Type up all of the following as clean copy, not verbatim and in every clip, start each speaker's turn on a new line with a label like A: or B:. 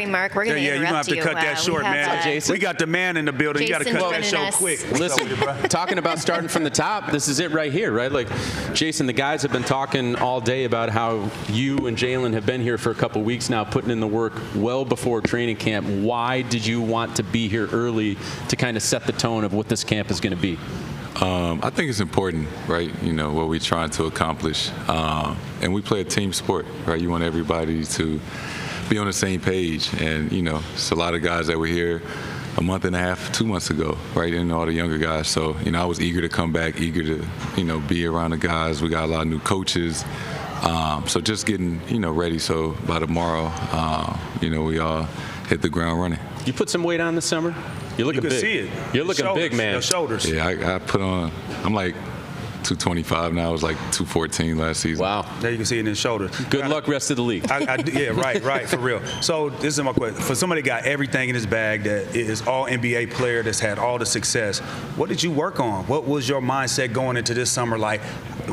A: Sorry, Marc. We're going to
B: you're
A: interrupt
B: going to have to cut that short, man. We got the man in the building. You got to cut that show quick.
C: Listen, talking about starting from the top, this is it right here, right? Like, Jayson, the guys have been talking all day about how you and Jalen have been here for a couple weeks now, putting in the work well before training camp. Why did you want to be here early to kind of set the tone of what this camp is going to be?
D: I think it's important, right? You know, what we're trying to accomplish. And we play a team sport, right? You want everybody to be on the same page. And, you know, it's a lot of guys that were here a month and a half, 2 months ago, right? And all the younger guys. So, you know, I was eager to come back, eager to, you know, be around the guys. We got a lot of new coaches. So just getting, you know, ready. So by tomorrow, you know, we all hit the ground running.
C: You put some weight on this summer? You're looking big.
B: You can see it.
C: You're looking big, man.
B: Your shoulders.
D: Yeah, I put on, I'm like 225 now. I was like 214 last season.
C: Wow.
B: There you can see it in his shoulders.
C: Good luck rest of the league.
B: Yeah, right, for real. So this is my question. For somebody that got everything in his bag, that is all NBA player, that's had all the success, what did you work on? What was your mindset going into this summer like?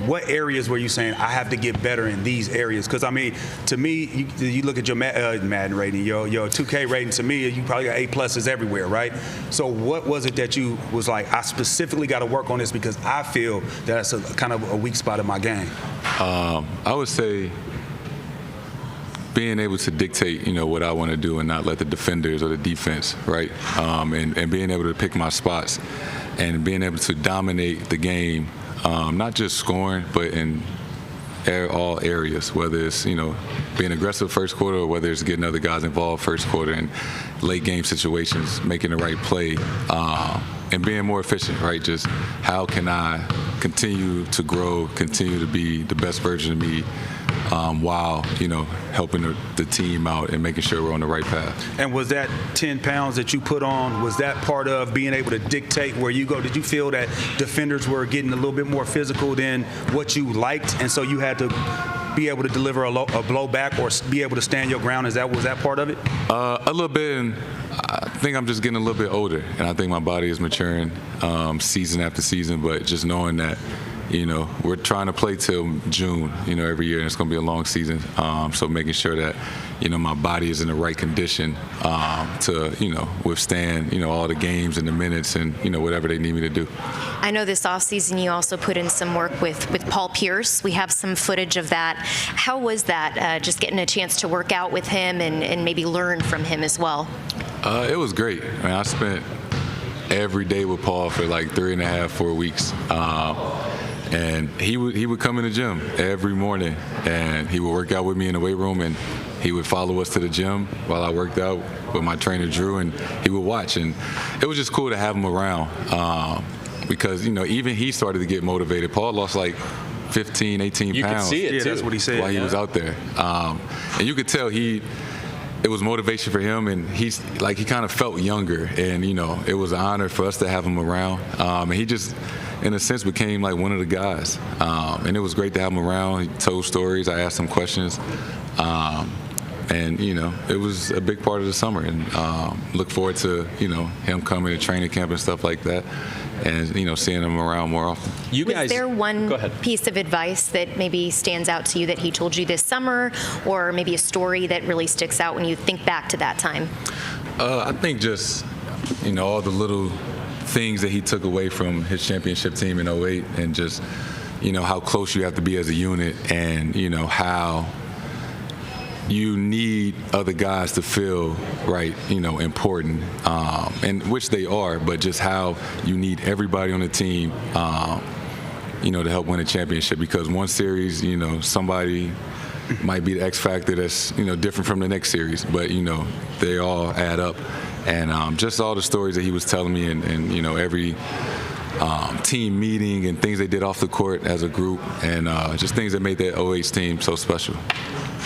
B: What areas were you saying, I have to get better in these areas? Because, I mean, to me, you look at your Madden rating, your 2K rating, to me, you probably got A+ everywhere, right? So what was it that you was like, I specifically got to work on this because I feel that's a kind of a weak spot in my game?
D: I would say being able to dictate, you know, what I want to do and not let the defenders or the defense, right? And being able to pick my spots and being able to dominate the game. Not just scoring, but in all areas, whether it's, you know, being aggressive first quarter or whether it's getting other guys involved first quarter and late game situations, making the right play, and being more efficient, right? Just how can I continue to grow, continue to be the best version of me while, you know, helping the team out and making sure we're on the right path.
B: And was that 10 pounds that you put on, was that part of being able to dictate where you go? Did you feel that defenders were getting a little bit more physical than what you liked, and so you had to be able to deliver a blowback or be able to stand your ground? Was that part of it?
D: A little bit, and I think I'm just getting a little bit older, and I think my body is maturing season after season, but just knowing that, you know, we're trying to play till June, you know, every year, and it's going to be a long season. So making sure that, you know, my body is in the right condition to, you know, withstand, you know, all the games and the minutes and, you know, whatever they need me to do.
A: I know this offseason you also put in some work with Paul Pierce. We have some footage of that. How was that, just getting a chance to work out with him and maybe learn from him as well?
D: It was great. I mean, I spent every day with Paul for like 3.5, 4 weeks. And he would come in the gym every morning, and he would work out with me in the weight room, and he would follow us to the gym while I worked out with my trainer Jrue, and he would watch. And it was just cool to have him around because, you know, even he started to get motivated. Paul lost like 15, 18 pounds.
C: You could see it, too.
B: That's what he said.
D: While he was out there. And you could tell it was motivation for him, and he kind of felt younger, and, you know, it was an honor for us to have him around. And he just, in a sense, became like one of the guys. And it was great to have him around. He told stories. I asked him questions. And, you know, it was a big part of the summer. And look forward to, you know, him coming to training camp and stuff like that. And, you know, seeing him around more often.
A: Was there one piece of advice that maybe stands out to you that he told you this summer, or maybe a story that really sticks out when you think back to that time?
D: I think just, you know, all the little things that he took away from his championship team in 08, and just, you know, how close you have to be as a unit, and, you know, how you need other guys to feel right, you know, important, and which they are, but just how you need everybody on the team, you know, to help win a championship. Because one series, you know, somebody might be the X factor that's, you know, different from the next series, but, you know, they all add up. And just all the stories that he was telling me, and you know, every team meeting and things they did off the court as a group, and just things that made that 08 team so special.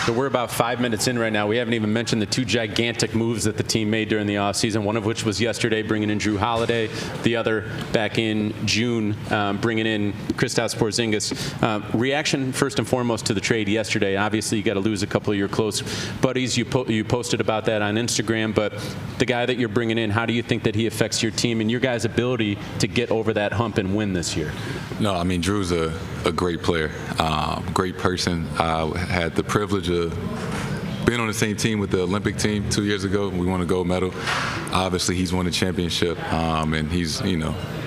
C: So we're about 5 minutes in right now. We haven't even mentioned the two gigantic moves that the team made during the offseason, one of which was yesterday, bringing in Jrue Holiday, the other back in June, bringing in Kristaps Porzingis. Reaction, first and foremost, to the trade yesterday. Obviously, you got to lose a couple of your close buddies. You posted about that on Instagram, but the guy that you're bringing in, how do you think that he affects your team and your guys' ability to get over that hump and win this year?
D: No, I mean, Drew's a great player, great person. I had the privilege of been on the same team with the Olympic team 2 years ago. We won a gold medal. Obviously, he's won a championship, and he's,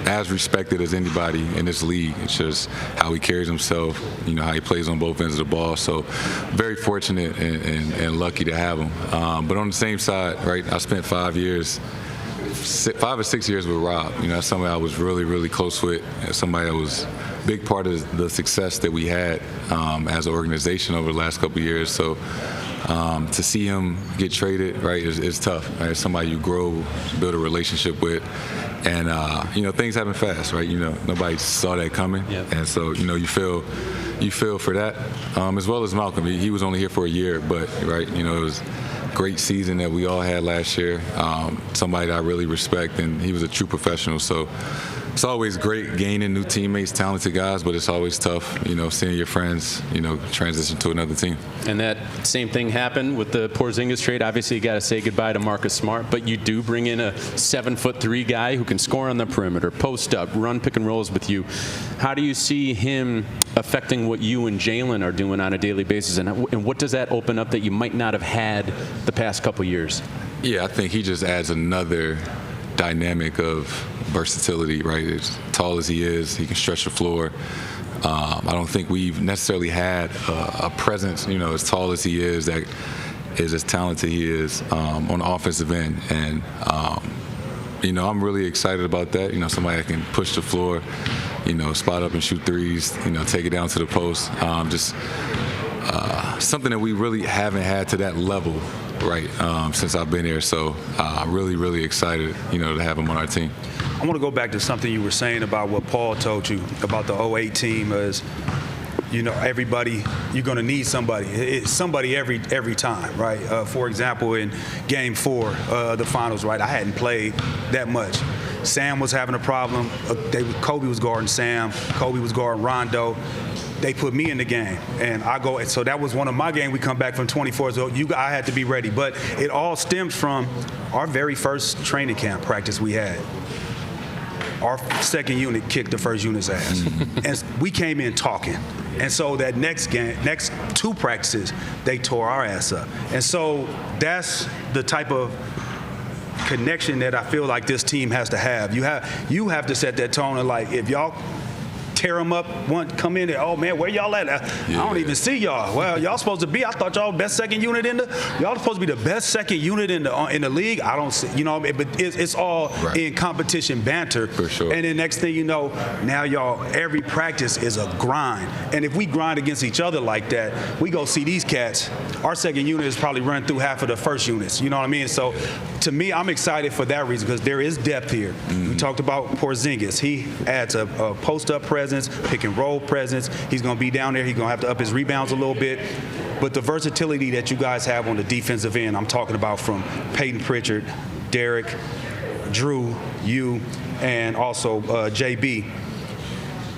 D: as respected as anybody in this league. It's just how he carries himself, how he plays on both ends of the ball. So very fortunate and lucky to have him. But on the same side, right, I spent 5 or 6 years with Rob. That's somebody I was really, really close with. Somebody that was a big part of the success that we had as an organization over the last couple of years. So to see him get traded, right, is tough. Right? It's somebody you grow, build a relationship with. And, things happen fast, right? Nobody saw that coming.
C: Yep.
D: And so, you feel for that. As well as Malcolm. He was only here for a year, but, right, it was a great season that we all had last year. Somebody that I really respect, and he was a true professional. So it's always great gaining new teammates, talented guys, but it's always tough, seeing your friends, transition to another team.
C: And that same thing happened with the Porzingis trade. Obviously, you got to say goodbye to Marcus Smart, but you do bring in a 7'3" guy who can score on the perimeter, post up, run pick and rolls with you. How do you see him affecting what you and Jalen are doing on a daily basis, and what does that open up that you might not have had the past couple years?
D: Yeah, I think he just adds another dynamic of versatility, right? As tall as he is, he can stretch the floor. I don't think we've necessarily had a presence, as tall as he is, that is as talented he is on the offensive end. And, I'm really excited about that. Somebody that can push the floor, spot up and shoot threes, take it down to the post. Just something that we really haven't had to that level, right, since I've been here. So really, really excited, to have him on our team.
B: I want to go back to something you were saying about what Paul told you about the 08 team is, everybody, you're going to need somebody. It's somebody every time, right? For example, in Game 4, the finals, right, I hadn't played that much. Sam was having a problem. Kobe was guarding Sam. Kobe was guarding Rondo. They put me in the game, and I go. So that was one of my games. We come back from 24, so I had to be ready. But it all stems from our very first training camp practice we had. Our second unit kicked the first unit's ass, and we came in talking. And so that next two practices, they tore our ass up. And so that's the type of connection that I feel like this team has to have. You have to set that tone of, like, if y'all tear them up, come in there, oh man, where y'all at? I don't even see y'all. Well, y'all supposed to be, I thought y'all best second unit y'all supposed to be the best second unit in the league. I don't see, but it's all right. In competition banter.
D: For sure.
B: And then next thing you know, now y'all, every practice is a grind. And if we grind against each other like that, we go see these cats, our second unit is probably run through half of the first units. You know what I mean? So to me, I'm excited for that reason, because there is depth here. Mm-hmm. We talked about Porzingis. He adds a post-up presence, pick and roll presence. He's going to be down there. He's going to have to up his rebounds a little bit. But the versatility that you guys have on the defensive end, I'm talking about from Peyton Pritchard, Derek, Jrue, you, and also JB.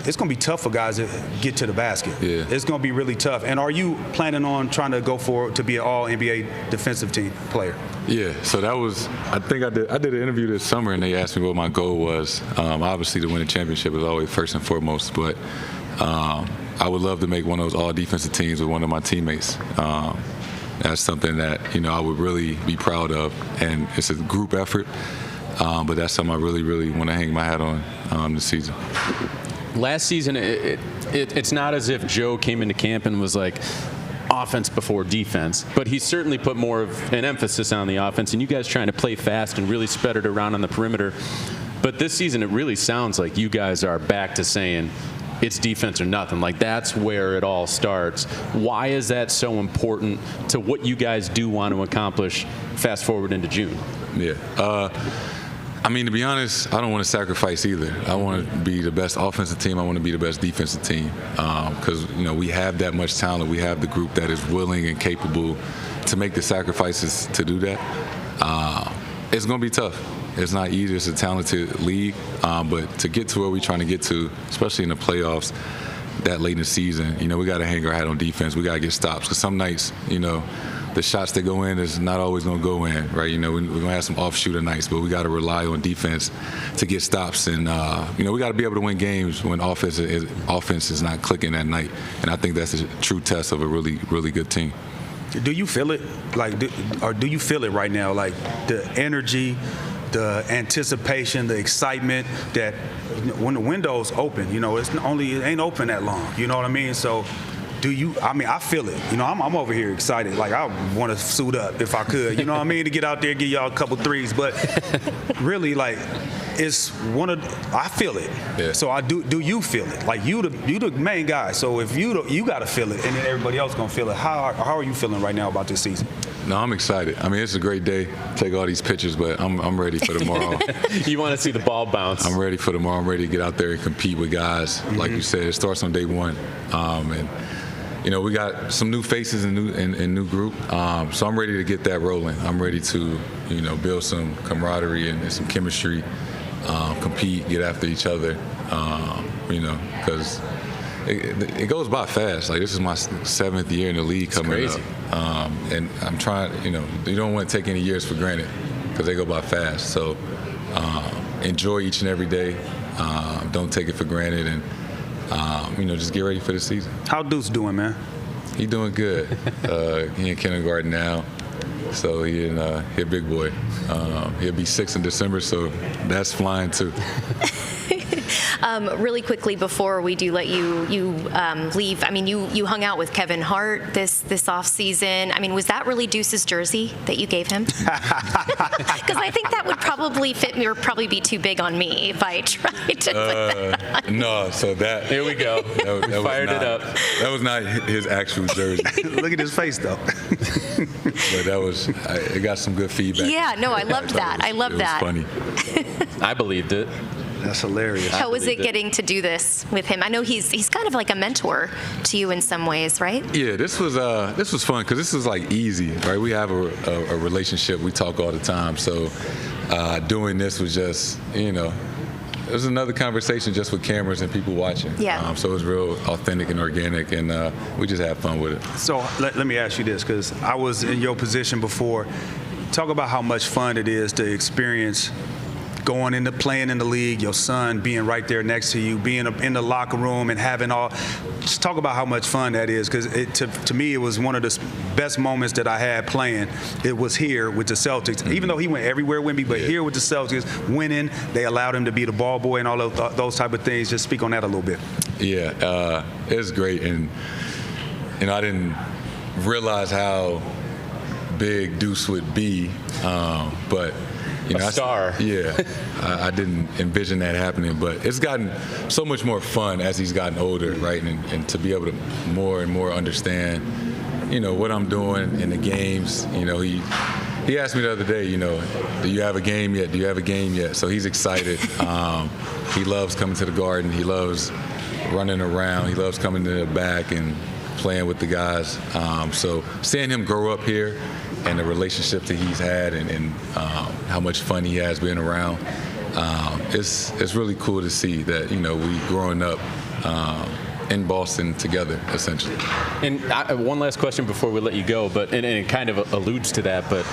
B: It's going to be tough for guys to get to the basket.
D: Yeah.
B: It's going to be really tough. And are you planning on trying to go to be an all-NBA defensive team player?
D: Yeah, so that was, I did an interview this summer, and they asked me what my goal was. Obviously, to win a championship is always first and foremost, but I would love to make one of those all-defensive teams with one of my teammates. That's something that, I would really be proud of, and it's a group effort, but that's something I really, really want to hang my hat on this season.
C: Last season, it's not as if Joe came into camp and was like, offense before defense, but he certainly put more of an emphasis on the offense, and you guys trying to play fast and really spread it around on the perimeter. But this season, it really sounds like you guys are back to saying it's defense or nothing. Like, that's where it all starts. Why is that so important to what you guys do want to accomplish fast forward into June?
D: Yeah. To be honest, I don't want to sacrifice either. I want to be the best offensive team. I want to be the best defensive team, because we have that much talent. We have the group that is willing and capable to make the sacrifices to do that. It's going to be tough. It's not easy. It's a talented league, but to get to where we're trying to get to, especially in the playoffs, that late in the season, we got to hang our hat on defense. We got to get stops, because some nights, the shots that go in is not always going to go in, right? We're going to have some off-shooter nights, but we got to rely on defense to get stops. And, we got to be able to win games when offense is not clicking that night. And I think that's a true test of a really, really good team.
B: Do you feel it? Or do you feel it right now? Like the energy, the anticipation, the excitement that when the window's open, it ain't open that long. You know what I mean? So I feel it. I'm over here excited. Like, I want to suit up if I could, you know what I mean, to get out there and give y'all a couple threes. But really, like, it's I feel it. Yeah. So do you feel it? Like, you the main guy. So if you got to feel it, and then everybody else going to feel it. How are you feeling right now about this season?
D: No, I'm excited. I mean, it's a great day. Take all these pictures, but I'm ready for tomorrow.
C: You want to see the ball bounce.
D: I'm ready for tomorrow. I'm ready to get out there and compete with guys. Mm-hmm. Like you said, it starts on day one. And we got some new faces and new group. So I'm ready to get that rolling. I'm ready to, build some camaraderie and some chemistry, compete, get after each other, because it goes by fast. Like, this is my 7th year in the league coming up. And I'm trying, you don't want to take any years for granted because they go by fast. So enjoy each and every day. Don't take it for granted. And just get ready for the season.
B: How Deuce doing, man?
D: He doing good. He in kindergarten now, so he a big boy. He'll be 6 in December, so that's flying too.
A: Really quickly before we do let you leave, I mean, you hung out with Kevin Hart this offseason. I mean, was that really Deuce's jersey that you gave him? Because I think that would probably fit me or probably be too big on me if I tried to put that on.
D: No, so that...
C: Here we go. That fired it up.
D: That was not his actual jersey.
B: Look at his face, though.
D: But it got some good feedback.
A: Yeah, no, I loved that. I loved that.
D: It was funny.
C: I believed it.
B: That's hilarious.
A: How was it getting to do this with him? I know he's kind of like a mentor to you in some ways, right?
D: Yeah, this was fun because this was like easy, right? We have a relationship. We talk all the time. So doing this was just, it was another conversation just with cameras and people watching.
A: Yeah.
D: So it was real authentic and organic, and we just had fun with it.
B: So let me ask you this, because I was in your position before. Talk about how much fun it is to experience going into playing in the league, your son being right there next to you, being in the locker room and having just talk about how much fun that is, because to me it was one of the best moments that I had playing. It was here with the Celtics, mm-hmm. Even though he went everywhere with me, but here with the Celtics, winning, they allowed him to be the ball boy and all of those type of things. Just speak on that a little bit.
D: Yeah, it was great, and I didn't realize how big Deuce would be, but
C: a star.
D: I didn't envision that happening, but it's gotten so much more fun as he's gotten older, right? And to be able to more and more understand, what I'm doing in the games. He asked me the other day, do you have a game yet? Do you have a game yet? So he's excited. He loves coming to the Garden. He loves running around. He loves coming to the back and playing with the guys. So seeing him grow up here and the relationship that he's had and how much fun he has being around, it's really cool to see that, we growing up in Boston together, essentially.
C: And one last question before we let you go, and it kind of alludes to that, but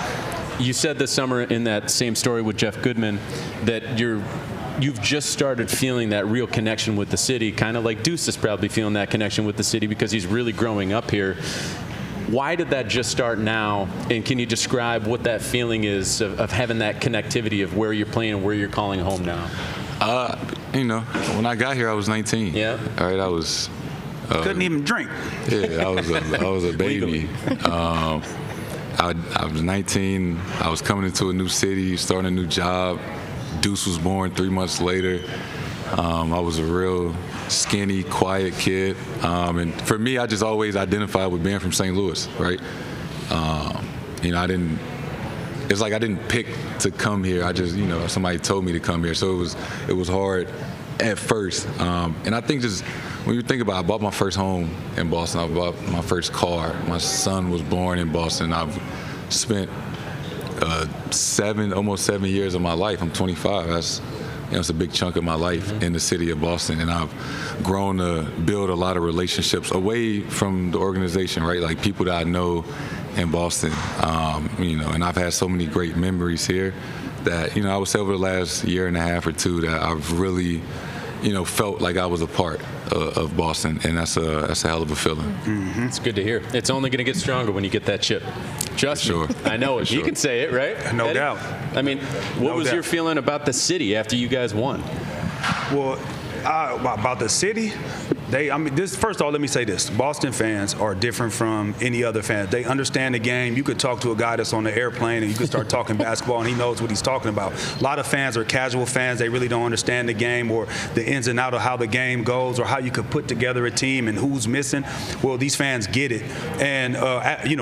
C: you said this summer in that same story with Jeff Goodman that you've just started feeling that real connection with the city, kind of like Deuce is probably feeling that connection with the city because he's really growing up here. Why did that just start now? And can you describe what that feeling is of having that connectivity of where you're playing and where you're calling home now?
D: When I got here, I was 19.
C: Yeah.
D: All right, I was...
B: couldn't even drink.
D: Yeah, I was a baby. I was 19. I was coming into a new city, starting a new job. Deuce was born 3 months later. I was a real skinny, quiet kid. And for me, I just always identified with being from St. Louis, right? It's like I didn't pick to come here. I just, somebody told me to come here. So it was hard at first. And I think just when you think about it, I bought my first home in Boston. I bought my first car. My son was born in Boston. I've spent almost 7 years of my life. I'm 25. It's a big chunk of my life in the city of Boston, and I've grown to build a lot of relationships away from the organization, right? Like people that I know in Boston, and I've had so many great memories here that, I would say over the last year and a half or two that I've really, felt like I was a part of Boston, and that's a hell of a feeling.
C: Mm-hmm. It's good to hear. It's only going to get stronger when you get that chip. Trust me. I know it.
D: Sure.
C: You can say it, right?
B: No
C: Eddie?
B: doubt.
C: I mean, what was your feeling about the city after you guys won?
B: Well, about the city, first of all, let me say this. Boston fans are different from any other fans. They understand the game. You could talk to a guy that's on the airplane and you could start talking basketball and he knows what he's talking about. A lot of fans are casual fans. They really don't understand the game or the ins and outs of how the game goes or how you could put together a team and who's missing. Well, these fans get it. And,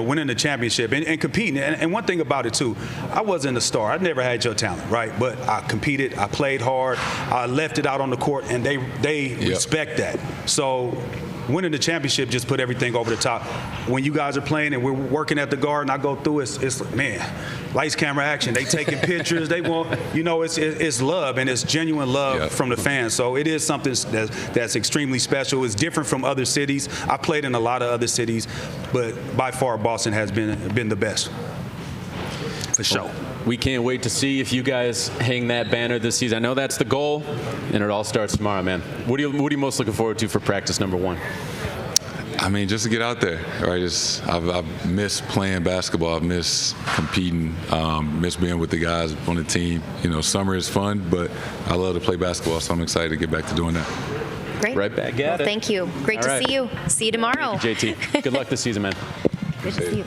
B: winning the championship and competing. And one thing about it, too, I wasn't a star. I never had your talent, right? But I competed. I played hard. I left it out on the court, and they respect that. So winning the championship just put everything over the top. When you guys are playing and we're working at the Garden, I go through it's man, lights, camera, action. They taking pictures. They want, it's love, and it's genuine love from the fans. So it is something that's extremely special. It's different from other cities. I played in a lot of other cities, but by far Boston has been the best. For sure.
C: We can't wait to see if you guys hang that banner this season. I know that's the goal, and it all starts tomorrow, man. What are you most looking forward to for practice number 1?
D: I mean, just to get out there, right? I've missed playing basketball. I've missed competing. Missed being with the guys on the team. Summer is fun, but I love to play basketball, so I'm excited to get back to doing that.
A: Great.
C: Right back at it.
A: Thank you. Great to see you. See you tomorrow.
C: Thank you, JT. Good luck this season, man.
A: Good to see you.